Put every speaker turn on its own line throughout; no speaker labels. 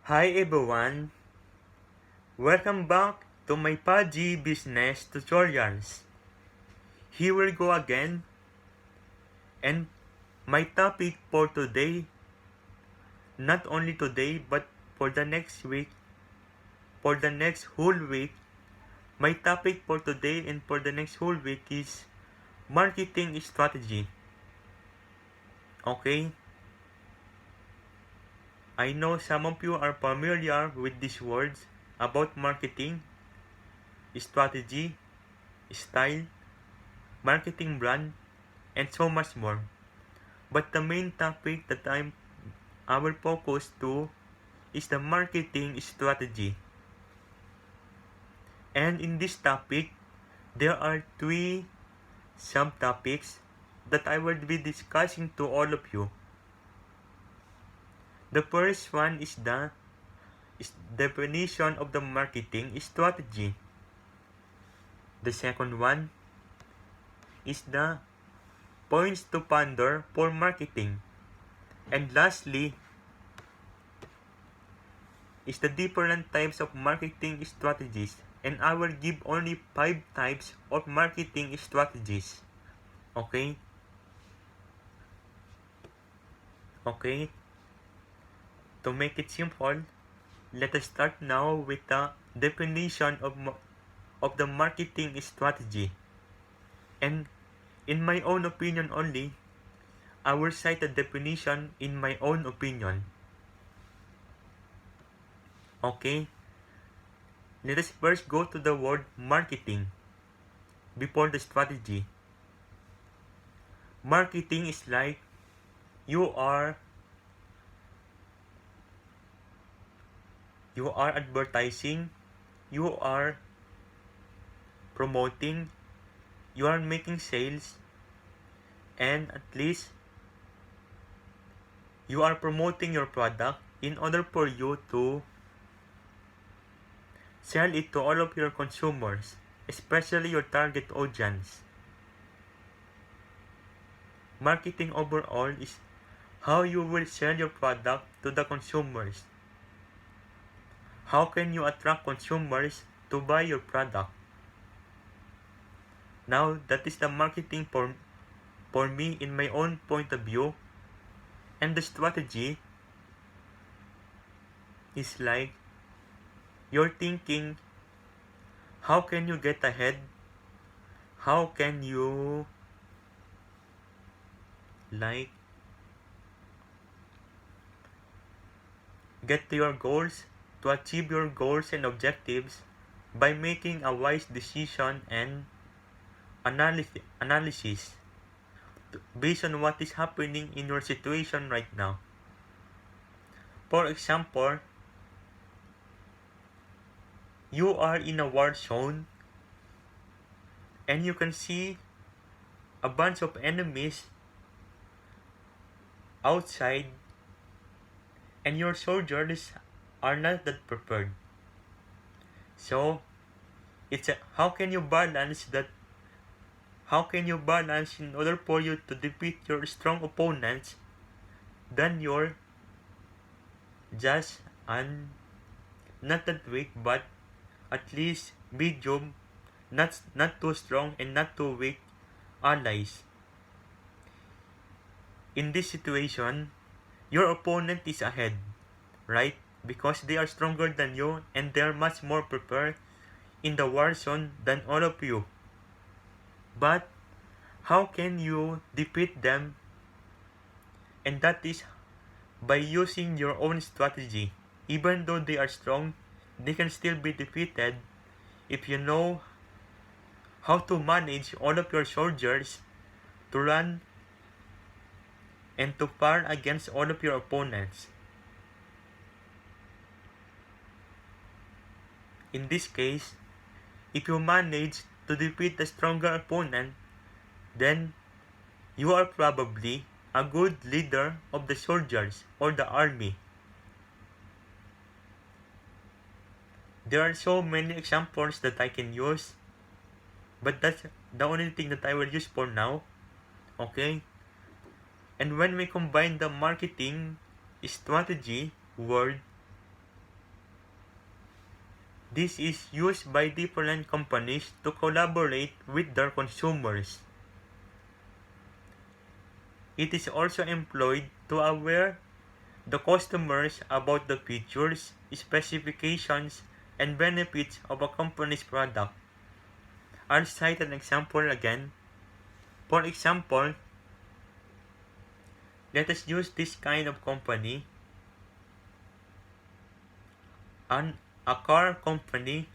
Hi everyone, welcome back to my Paji Business Tutorials. Here we go again, and my topic for today, not only today but for the next week, for the next whole week, my topic for today and for the next whole week is marketing strategy. Okay? I know some of you are familiar with these words about marketing, strategy, style, marketing brand, and so much more. But the main topic that I will focus to is the marketing strategy. And in this topic, there are three subtopics that I will be discussing to all of you. The first one is the definition of the marketing strategy. The second one is the points to ponder for marketing. And lastly is the different types of marketing strategies. And I will give only 5 types of marketing strategies. Okay? Okay? To make it simple, let us start now with the definition of the marketing strategy. And in my own opinion only, I will cite the definition in my own opinion. Okay? Let us first go to the word marketing before the strategy. Marketing is like you are advertising, you are promoting, you are making sales, and at least you are promoting your product in order for you to sell it to all of your consumers, especially your target audience. Marketing overall is how you will sell your product to the consumers. How can you attract consumers to buy your product? Now, that is the marketing for me in my own point of view. And the strategy is like you're thinking, how can you get ahead? How can you get to your goals, to achieve your goals and objectives by making a wise decision and analysis based on what is happening in your situation right now. For example, you are in a war zone and you can see a bunch of enemies outside and your soldiers are not that prepared. So, how can you balance that? How can you balance in order for you to defeat your strong opponents than your just not that weak but at least medium, not too strong and not too weak allies. In this situation, your opponent is ahead, right? Because they are stronger than you and they are much more prepared in the war zone than all of you. But how can you defeat them? And that is by using your own strategy. Even though they are strong, they can still be defeated if you know how to manage all of your soldiers to run and to fire against all of your opponents. In this case, if you manage to defeat the stronger opponent, then you are probably a good leader of the soldiers or the army. There are so many examples that I can use, but that's the only thing that I will use for now. Okay? And when we combine the marketing strategy word This is used by different companies to collaborate with their consumers. It is also employed to aware the customers about the features, specifications, and benefits of a company's product. I'll cite an example again. For example, let us use this kind of company, a car company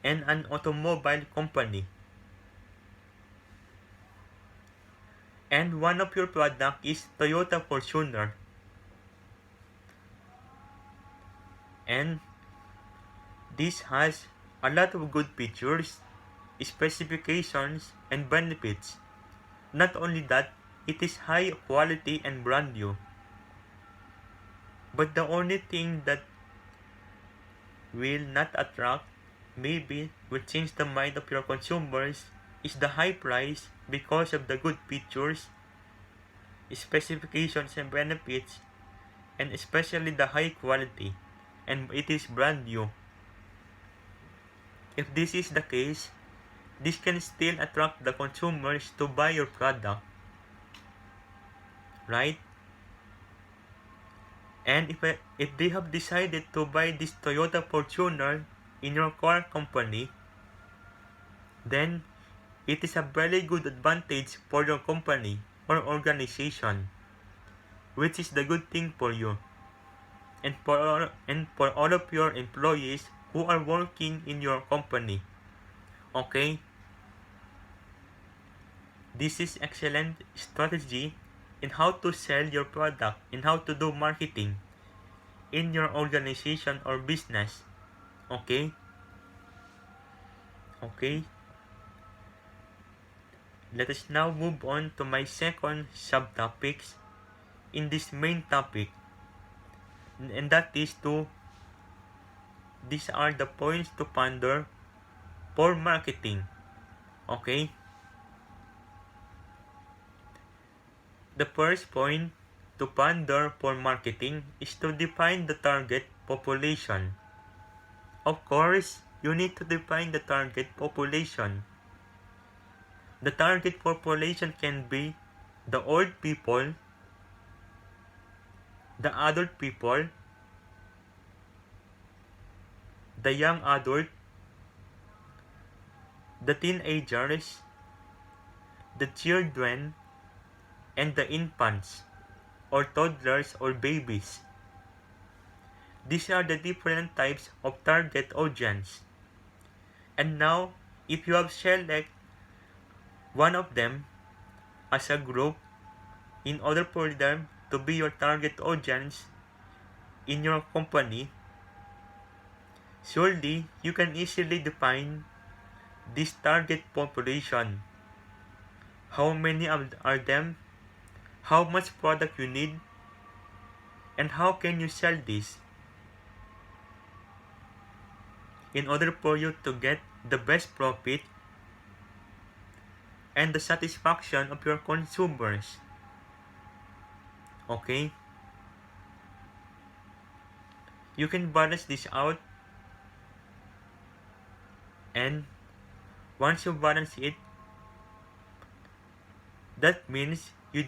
and an automobile company. And one of your product is Toyota Fortuner. And this has a lot of good features, specifications, and benefits. Not only that, it is high quality and brand new. But the only thing that will not attract, maybe will change the mind of your consumers, is the high price because of the good features, specifications, and benefits, and especially the high quality, and it is brand new. If this is the case, this can still attract the consumers to buy your product, right? And if they have decided to buy this Toyota Fortuner in your car company, then it is a very good advantage for your company or organization, which is the good thing for you and for all of your employees who are working in your company. Okay? This is excellent strategy in how to sell your product, in how to do marketing in your organization or business. Okay? Okay? Let us now move on to my second subtopics in this main topic. And that is these are the points to ponder for marketing. Okay? The first point to ponder for marketing is to define the target population. Of course, you need to define the target population. The target population can be the old people, the adult people, the young adult, the teenagers, the children, and the infants, or toddlers or babies. These are the different types of target audience. And now, if you have select one of them as a group in order for them to be your target audience in your company, surely you can easily define this target population. How many are them? How much product you need? And how can you sell this in order for you to get the best profit and the satisfaction of your consumers? Okay? You can balance this out, and once you balance it, that means you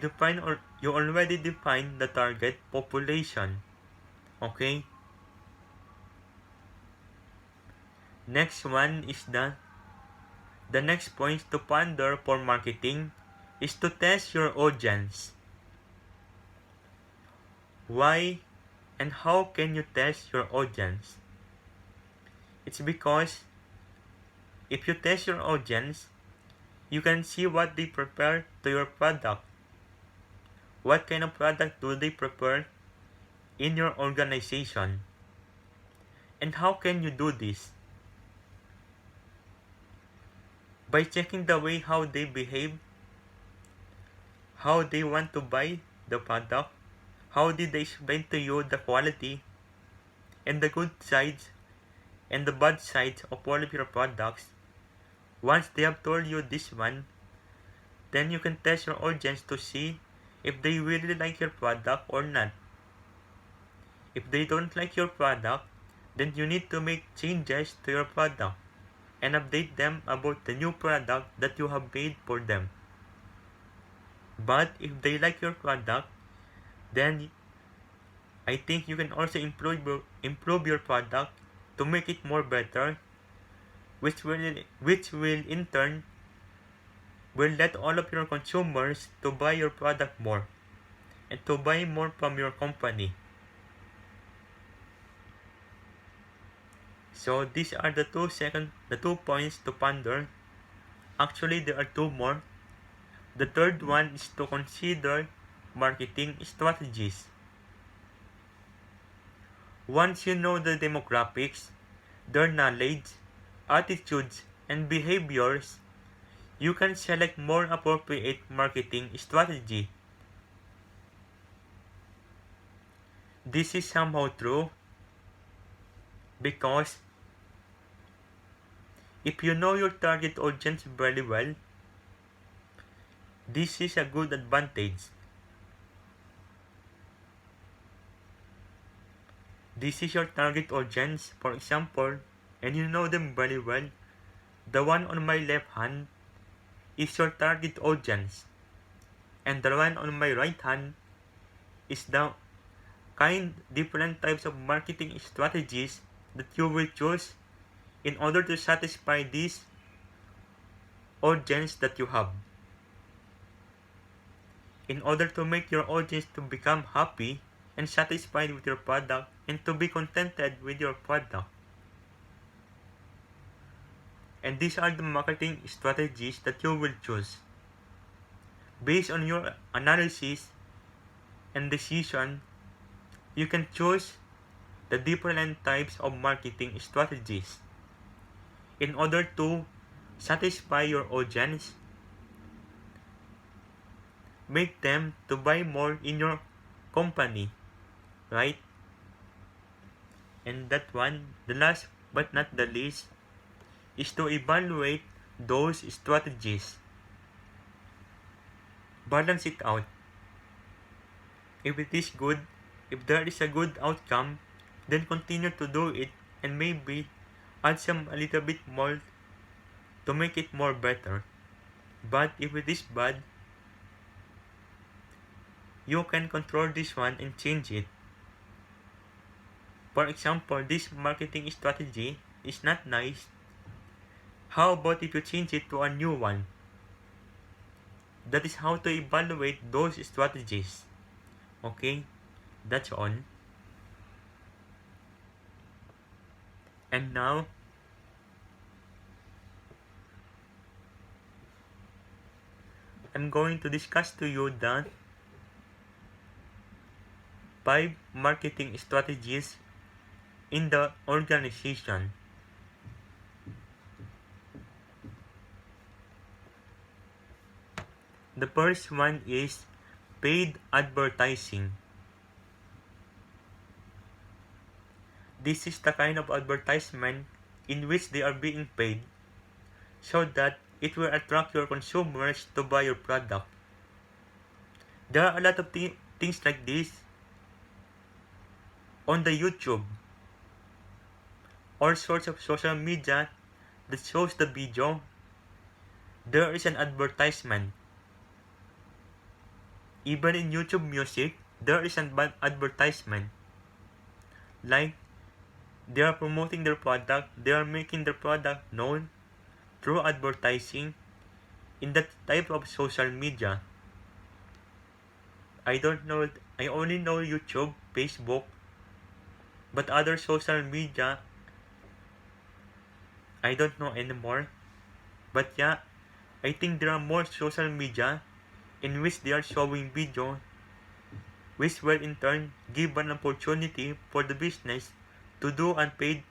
already define the target population. Okay? Next one is the next point to ponder for marketing is to test your audience. Why and how can you test your audience? It's because if you test your audience, you can see what they prefer to your product. What kind of product do they prefer in your organization? And how can you do this? By checking the way how they behave, how they want to buy the product, how did they explain to you the quality and the good sides and the bad sides of all of your products. Once they have told you this one, then you can test your audience to see if they really like your product or not. If they don't like your product, then you need to make changes to your product and update them about the new product that you have made for them. But if they like your product, then I think you can also improve your product to make it more better, which will in turn will let all of your consumers to buy your product more and to buy more from your company. So these are the two points to ponder. Actually, there are two more. The third one is to consider marketing strategies. Once you know the demographics, their knowledge, attitudes, and behaviors, you can select more appropriate marketing strategy. This is somehow true because if you know your target audience very well, this is a good advantage. This is your target audience, for example, and you know them very well. The one on my left hand is your target audience, and the one on my right hand is the different types of marketing strategies that you will choose in order to satisfy this audience that you have. In order to make your audience to become happy and satisfied with your product and to be contented with your product. And these are the marketing strategies that you will choose. Based on your analysis and decision, you can choose the different types of marketing strategies in order to satisfy your audience, make them to buy more in your company, right? And that one, the last but not the least, is to evaluate those strategies. Balance it out. If it is good, if there is a good outcome, then continue to do it and maybe add a little bit more to make it more better. But if it is bad, you can control this one and change it. For example, this marketing strategy is not nice. How about if you change it to a new one? That is how to evaluate those strategies. Okay, that's all. And now, I'm going to discuss to you the 5 marketing strategies in the organization. The first one is paid advertising. This is the kind of advertisement in which they are being paid so that it will attract your consumers to buy your product. There are a lot of things like this on the YouTube. All sorts of social media that shows the video, there is an advertisement. Even in YouTube Music, there is an advertisement. Like, they are promoting their product, they are making their product known through advertising in that type of social media. I don't know, I only know YouTube, Facebook, but other social media, I don't know anymore. But yeah, I think there are more social media in which they are showing video, which will in turn give an opportunity for the business to do unpaid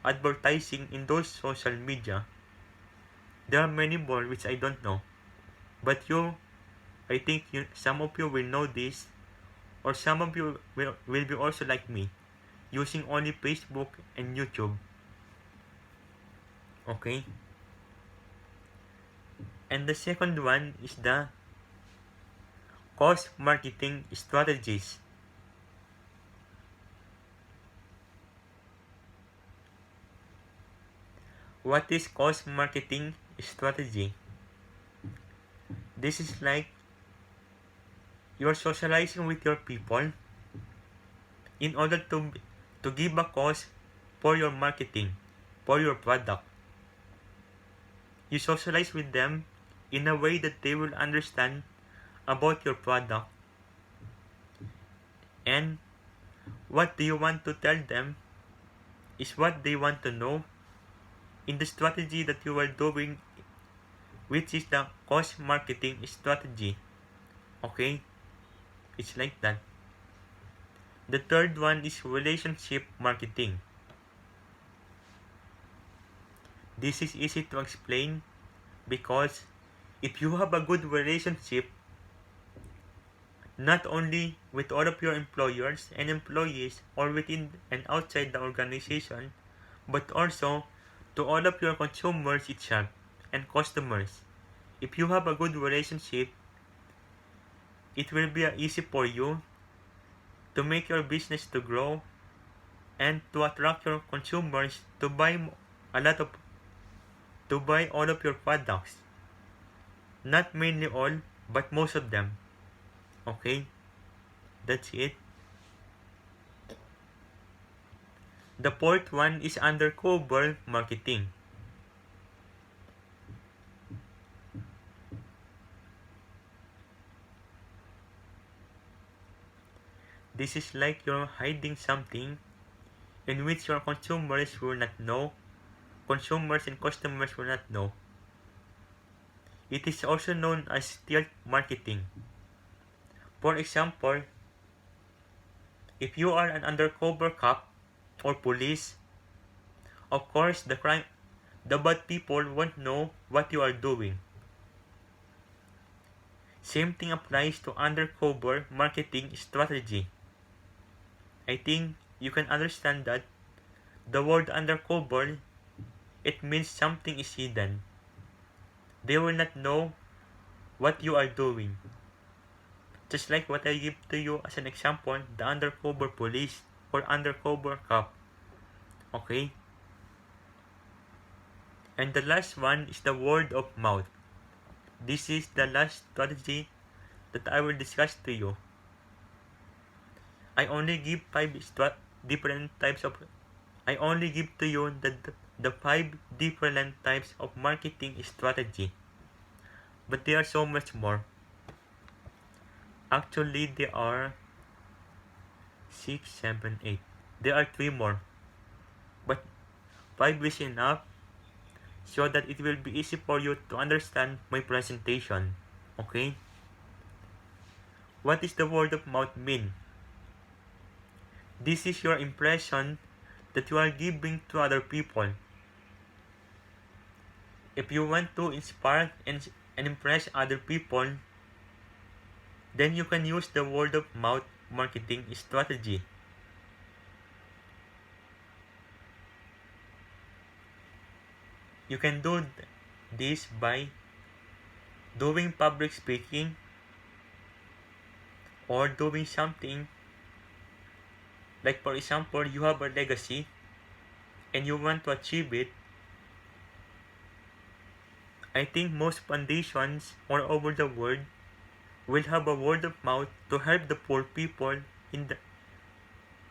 advertising in those social media. There are many more which I don't know. But I think some of you will know this, or some of you will be also like me, using only Facebook and YouTube. Okay? And the second one is the cost marketing strategies. What is cost marketing strategy? This is like you're socializing with your people in order to give a cost for your marketing, for your product. You socialize with them in a way that they will understand about your product, and what do you want to tell them is what they want to know in the strategy that you are doing, which is the cost marketing strategy. Okay? It's like that. The third one is relationship marketing. This is easy to explain because if you have a good relationship, not only with all of your employers and employees or within and outside the organization, but also to all of your consumers itself and customers. If you have a good relationship, it will be easy for you to make your business to grow and to attract your consumers to buy all of your products. Not mainly all, but most of them. Okay? That's it. The fourth one is undercover marketing. This is like you're hiding something in which your consumers will not know. Consumers and customers will not know. It is also known as stealth marketing. For example, if you are an undercover cop or police, of course the bad people won't know what you are doing. Same thing applies to undercover marketing strategy. I think you can understand that the word undercover, it means something is hidden. They will not know what you are doing. Just like what I give to you as an example, the undercover police or undercover cop. Okay? And the last one is the word of mouth. This is the last strategy that I will discuss to you. I only give different types of. I only give to you the 5 different types of marketing strategy. But there are so much more. Actually, there are 6, 7, 8. There are 3 more. But 5 is enough so that it will be easy for you to understand my presentation. Okay? What does the word of mouth mean? This is your impression that you are giving to other people. If you want to inspire and impress other people, then you can use the word of mouth marketing strategy. You can do this by doing public speaking or doing something like, for example, you have a legacy and you want to achieve it. I think most foundations all over the world will have a word of mouth to help the poor people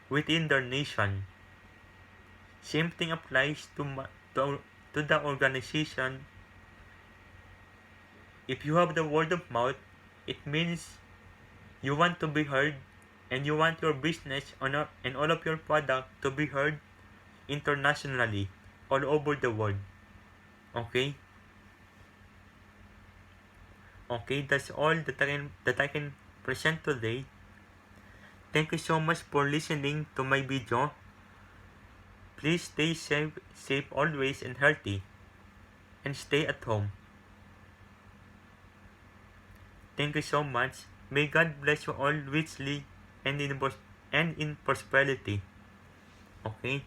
within their nation. Same thing applies to the organization. If you have the word of mouth, it means you want to be heard and you want your business and all of your product to be heard internationally, all over the world. Okay? Okay, that's all that I can present today. Thank you so much for listening to my video. Please stay safe always and healthy, and stay at home. Thank you so much. May God bless you all richly and in prosperity. Okay?